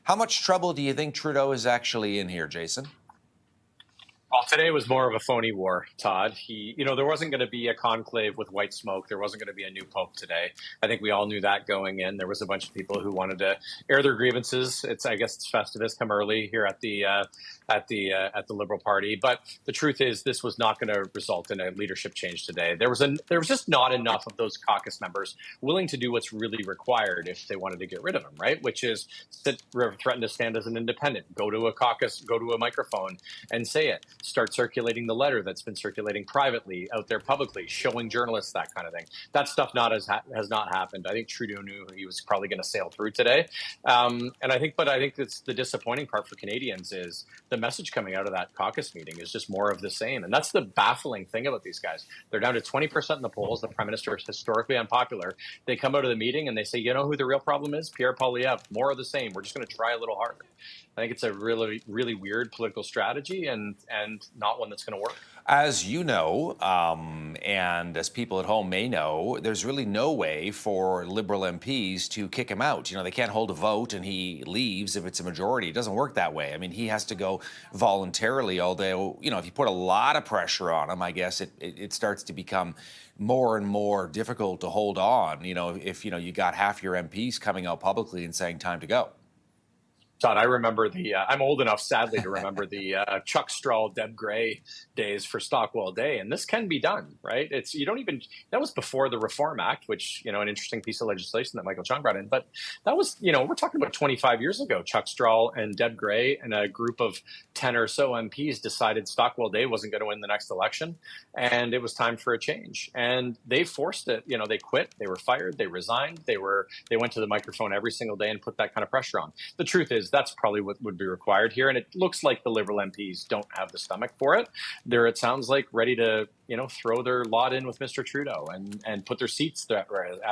How much trouble do you think Trudeau is actually in here, Jason? Well, today was more of a phony war, Todd. There wasn't going to be a conclave with white smoke. There wasn't going to be a new pope today. I think we all knew that going in. There was a bunch of people who wanted to air their grievances. I guess it's Festivus come early here at the Liberal Party. But the truth is, this was not going to result in a leadership change today. There was just not enough of those caucus members willing to do what's really required if they wanted to get rid of him, right? Which is threaten to stand as an independent, go to a caucus, go to a microphone and say it. Start circulating the letter that's been circulating privately out there publicly, showing journalists that kind of thing. That stuff has not happened. I think Trudeau knew he was probably going to sail through today, and I think it's the disappointing part for Canadians is the message coming out of that caucus meeting is just more of the same, and that's the baffling thing about these guys. They're down to 20% in the polls. The Prime Minister is historically unpopular. They come out of the meeting and they say, you know who the real problem is? Pierre Poilievre. More of the same. We're just going to try a little harder. I think it's a really, really weird political strategy and not one that's going to work. As you know, and as people at home may know, there's really no way for Liberal MPs to kick him out. They can't hold a vote and he leaves if it's a majority. It doesn't work that way. I mean, he has to go voluntarily, although, if you put a lot of pressure on him, I guess it starts to become more and more difficult to hold on, if, you got half your MPs coming out publicly and saying time to go. Todd, I remember I'm old enough, sadly, to remember the Chuck Strahl, Deb Gray days for Stockwell Day. And this can be done, right? That was before the Reform Act, which, an interesting piece of legislation that Michael Chung brought in. But that was, we're talking about 25 years ago. Chuck Strahl and Deb Gray and a group of 10 or so MPs decided Stockwell Day wasn't going to win the next election. And it was time for a change. And they forced it. They quit. They were fired. They resigned. They went to the microphone every single day and put that kind of pressure on. The truth is, that's probably what would be required here. And it looks like the Liberal MPs don't have the stomach for it. They're, it sounds like, ready to, throw their lot in with Mr. Trudeau and put their seats at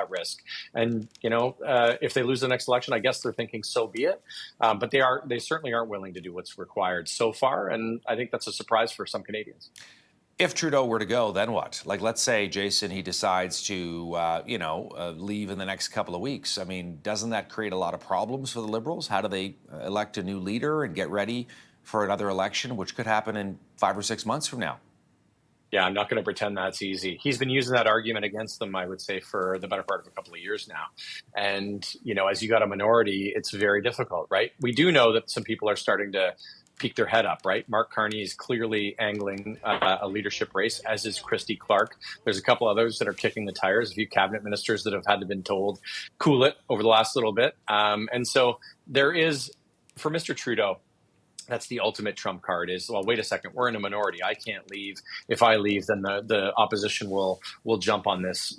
risk. And, if they lose the next election, I guess they're thinking so be it. But they certainly aren't willing to do what's required so far. And I think that's a surprise for some Canadians. If Trudeau were to go, then what? Like, let's say, Jason, he decides to, leave in the next couple of weeks. I mean, doesn't that create a lot of problems for the Liberals? How do they elect a new leader and get ready for another election, which could happen in 5 or 6 months from now? Yeah, I'm not going to pretend that's easy. He's been using that argument against them, I would say, for the better part of a couple of years now. And, as you got a minority, it's very difficult, right? We do know that some people are starting to peek their head up, right? Mark Carney is clearly angling a leadership race, as is Christy Clark. There's a couple others that are kicking the tires, a few cabinet ministers that have had to been told, cool it over the last little bit. And so there is, for Mr. Trudeau, that's the ultimate trump card is, well, wait a second, we're in a minority. I can't leave. If I leave, then the opposition will jump on this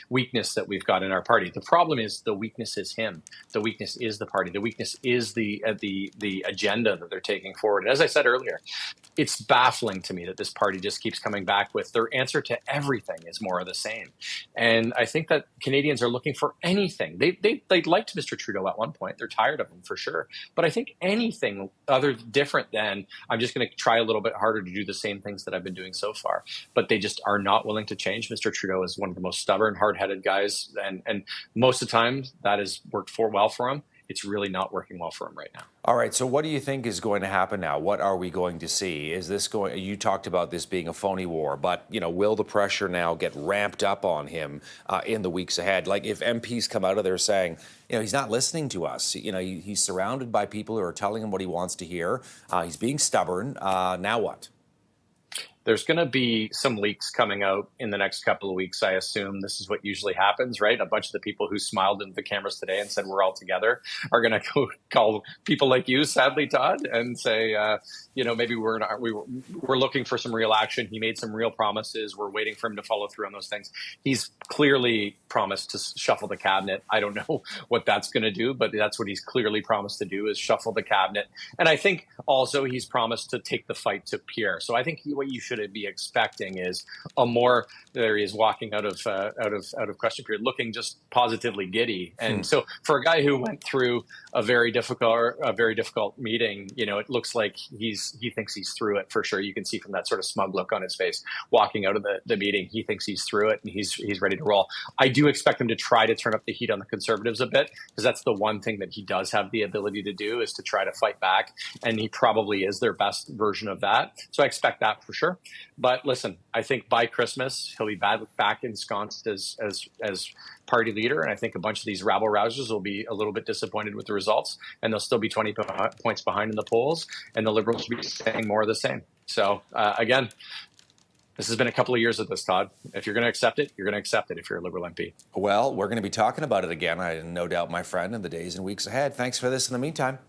weakness that we've got in our party. The problem is the weakness is him. The weakness is the party. The weakness is the agenda that they're taking forward. And as I said earlier, it's baffling to me that this party just keeps coming back with their answer to everything is more of the same. And I think that Canadians are looking for anything. They liked Mr. Trudeau at one point. They're tired of him for sure. But I think anything other different than I'm just going to try a little bit harder to do the same things that I've been doing so far. But they just are not willing to change. Mr. Trudeau is one of the most stubborn, hard-headed guys. And most of the time that has worked well for him. It's really not working well for him right now. All right. So what do you think is going to happen now? What are we going to see? Is this going, you talked about this being a phony war, but, will the pressure now get ramped up on him in the weeks ahead? Like if MPs come out of there saying, he's not listening to us. He's surrounded by people who are telling him what he wants to hear. He's being stubborn. Now what? There's going to be some leaks coming out in the next couple of weeks. I assume this is what usually happens, right? A bunch of the people who smiled into the cameras today and said we're all together are going to go call people like you, sadly, Todd, and say, maybe we're looking for some real action. He made some real promises. We're waiting for him to follow through on those things. He's clearly promised to shuffle the cabinet. I don't know what that's going to do, but that's what he's clearly promised to do is shuffle the cabinet. And I think also he's promised to take the fight to Pierre. So I think what you should should be expecting is a more, there he is walking out of question period, looking just positively giddy. And so for a guy who went through a very difficult meeting, it looks like he thinks he's through it for sure. You can see from that sort of smug look on his face walking out of the meeting, he thinks he's through it and he's ready to roll. I do expect him to try to turn up the heat on the Conservatives a bit, because that's the one thing that he does have the ability to do, is to try to fight back, and he probably is their best version of that. So I expect that for sure. But listen, I think by Christmas he'll be back ensconced as party leader, and I think a bunch of these rabble rousers will be a little bit disappointed with the results, and they'll still be 20 points behind in the polls, and the Liberals will be saying more of the same. So again, this has been a couple of years of this, Todd. If you're going to accept it, you're going to accept it if you're a Liberal MP. Well, we're going to be talking about it again, no doubt, my friend, in the days and weeks ahead. Thanks for this in the meantime.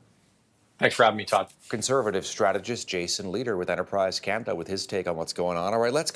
Thanks for having me, Todd. Conservative strategist Jason Lietaer with Enterprise Canada with his take on what's going on. All right, let's